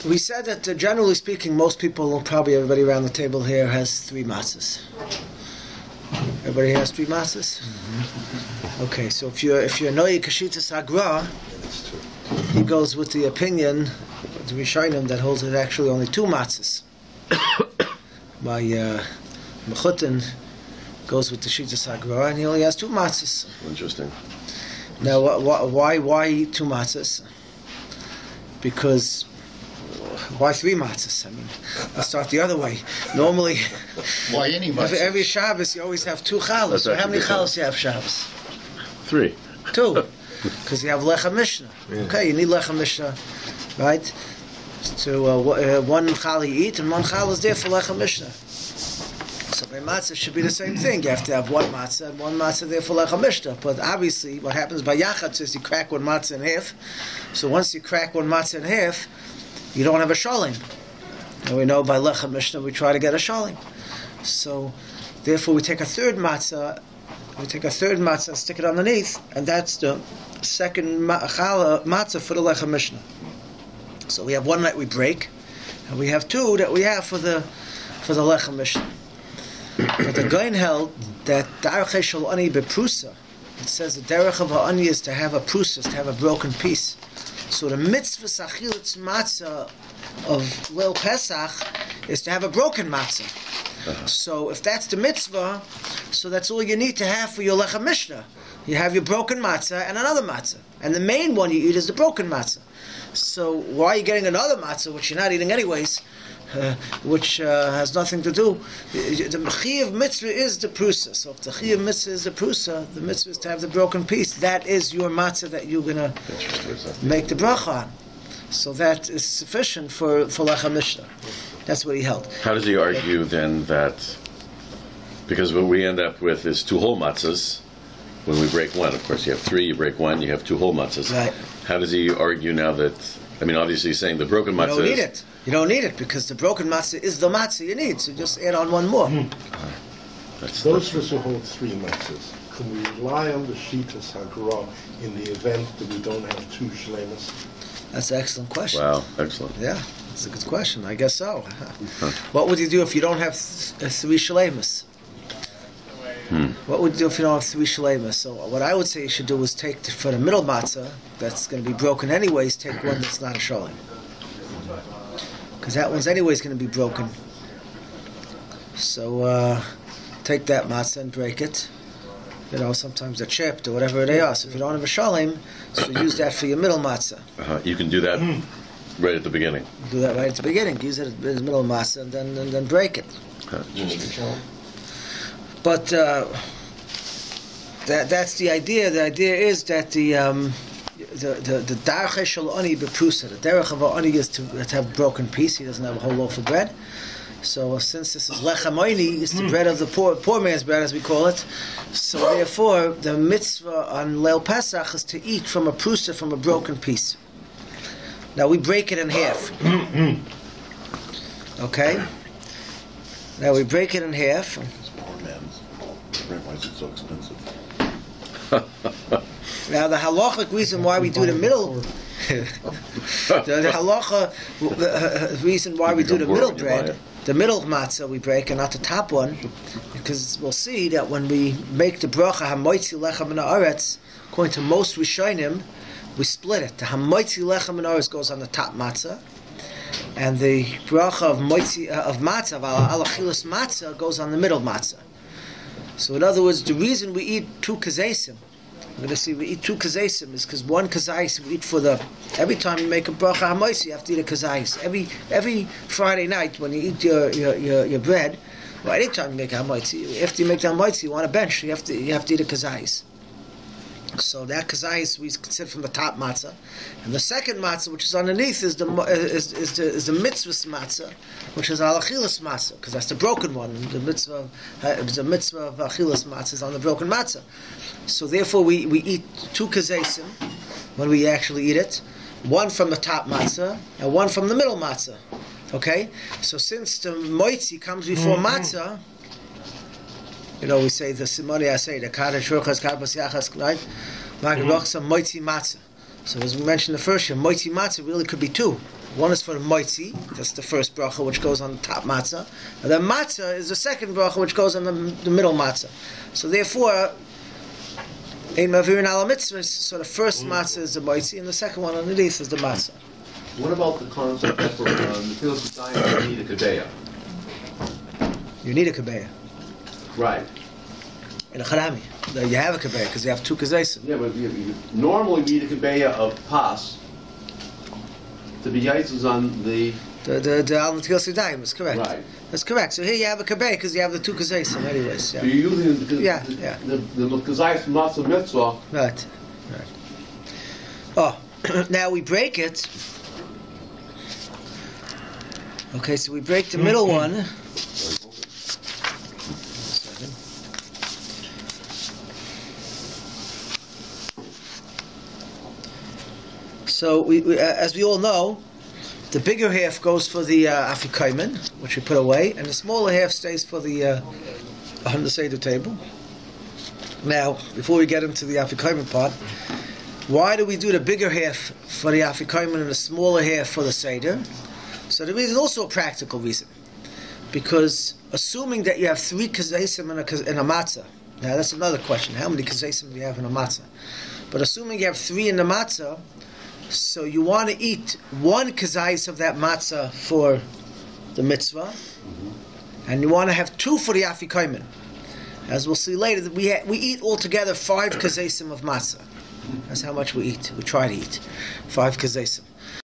We said that generally speaking, most people, probably everybody around the table here, has 3 matzahs. Everybody has 3 matzahs? Mm-hmm. Okay, so if you're Noy Kashitas Agra, he goes with the opinion, the Rishonim, that holds it actually only 2 matzahs. My Mechutin goes with the Shitas Agra, and he only has 2 matzahs. Interesting. Now, why 2 matzahs? Because why 3 matzahs? I mean, let's start the other way. Normally, why any matzahs? Every Shabbos you always have 2 challahs. So how many challahs you have Shabbos? 3. 2, because you have lechem mishnah. Yeah. Okay, you need lechem mishnah, right? So one challah you eat, and one challah is there for lechem mishnah. So by matzah should be the same thing. You have to have 1 matzah and 1 matzah there for lechem mishnah. But obviously, what happens by yachatz is you crack 1 matzah in half. So once you crack 1 matzah in half, you don't have a shalim. And we know by lechem mishnah we try to get a shalim. So therefore we take a 3rd matzah. We take a 3rd matzah and stick it underneath, and that's the second matzah for the lechem mishnah. So we have 1 that we break, and we have 2 that we have for the lechem mishnah. But the Gaon held that darchei shel ani beprusa. It says the derech of ha'ani is to have a prusa, is to have a broken piece. So the mitzvah sachilas matzah of Leil Pesach is to have a broken matzah. So if that's the mitzvah, so that's all you need to have for your lechem mishnah. You have your broken matzah and another matzah, and the main one you eat is the broken matzah. So why are you getting another matzah which you're not eating anyways? Which has nothing to do. The Chiyav mitzvah is the prusa. So if the Chiyav mitzvah is the prusa, the mitzvah is to have the broken piece. That is your matzah that you're going to make the bracha on. So that is sufficient for lechem mishnah. That's what he held. How does he argue then that, because what we end up with is 2 whole matzahs when we break 1. Of course you have 3, you break 1, you have 2 whole matzahs. Right. How does he argue now that, I mean obviously he's saying the broken matzah You don't need it. You don't need it because the broken matzah is the matzah you need. So just add on 1 more. Those of us who hold 3 matzahs, can we rely on the Shitas Hagra in the event that we don't have 2 shlemas? That's an excellent question. Wow, excellent. Yeah, that's a good question. I guess so. What would you do if you don't have 3 shlemas? What would you do if you don't have 3 shlemas? So what I would say you should do is take for the middle matzah that's going to be broken anyways. Take 1 that's not a shalim, because that one's anyways going to be broken. So take that matzah and break it. You know, sometimes they're chipped or whatever they are. So if you don't have a shalim, so use that for your middle matzah. You can do that right at the beginning. Do that right at the beginning. Use it as middle matzah and then break it. But that's the idea. The idea is that the darchei shel ani beprusa, the derech of ani is to have a broken piece. He doesn't have a whole loaf of bread. So since this is lechem ani, it's the bread of the poor man's bread, as we call it. So therefore, the mitzvah on Leil Pesach is to eat from a prusa, from a broken piece. Now we break it in half. Okay. Now we break it in half. Why is it so expensive? Now the halachic reason why we do the middle, the halacha reason why we do the middle bread, the middle matzah we break and not the top one, because we'll see that when we make the bracha hamoitzi lechem min haaretz, according to most Rishonim, we split it. The hamoitzi lechem min haaretz goes on the top matzah, and the bracha of matzah of alachilas matzah goes on the middle matzah. So in other words, the reason we eat 2 kazesim, we're going to see we eat 2 kazesim, is because 1 kazais we eat for every time you make a bracha hamoisi, you have to eat a kazais. Every Friday night when you eat your bread, or anytime you make a hamoisi, after you make the hamoisi, you want a bench, you have to eat a kazais. So that kazais we consider from the top matzah, and the second matzah, which is underneath, is the mitzvah matzah, which is alachilas matzah, because that's the broken one. The mitzvah of achilas matzah is on the broken matzah. So therefore, we eat 2 kazesim when we actually eat it, 1 from the top matzah and 1 from the middle matzah. Okay, so since the moitzi comes before matzah. You know, we say the simoni asay, the kadosh shurchas karpas yachas right? Moitzi matzah. So as we mentioned the first year, moitzi matzah really could be 2. One is for the moitzi, that's the first bracha which goes on the top matzah, and then matzah is the second bracha which goes on the middle matzah. So therefore, ein mavirin ala mitzvahs, so the first matzah is the moitzi, and the second one underneath is the matzah. What about the concept that for Netilas Yadayim you need a kadeya? You need a kabeya. Right. In a charami, you have a kabeya because you have two kazaisim. Yeah, but you normally need a kabeya of pas to be yaitzus on the al Netilas Yadayim is correct. Right. That's correct. So here you have a kabeya because you have the two kazaisim anyways. Yeah. So you're using the Yeah. kazayis matzah mitzvah. Right. Oh, now we break it. Okay, so we break the middle one. So we as we all know, the bigger half goes for the afikomen, which we put away, and the smaller half stays for the on the Seder table. Now, before we get into the afikomen part, why do we do the bigger half for the afikomen and the smaller half for the Seder? So there is also a practical reason, because assuming that you have 3 kazaisim in a matzah, now that's another question. How many kazaisim do you have in a matzah? But assuming you have 3 in the matzah, so you want to eat 1 kazais of that matzah for the mitzvah, and you want to have 2 for the afikomen. As we'll see later, we eat altogether 5 kazaisim of matzah. That's how much we eat. We try to eat 5 kazaisim.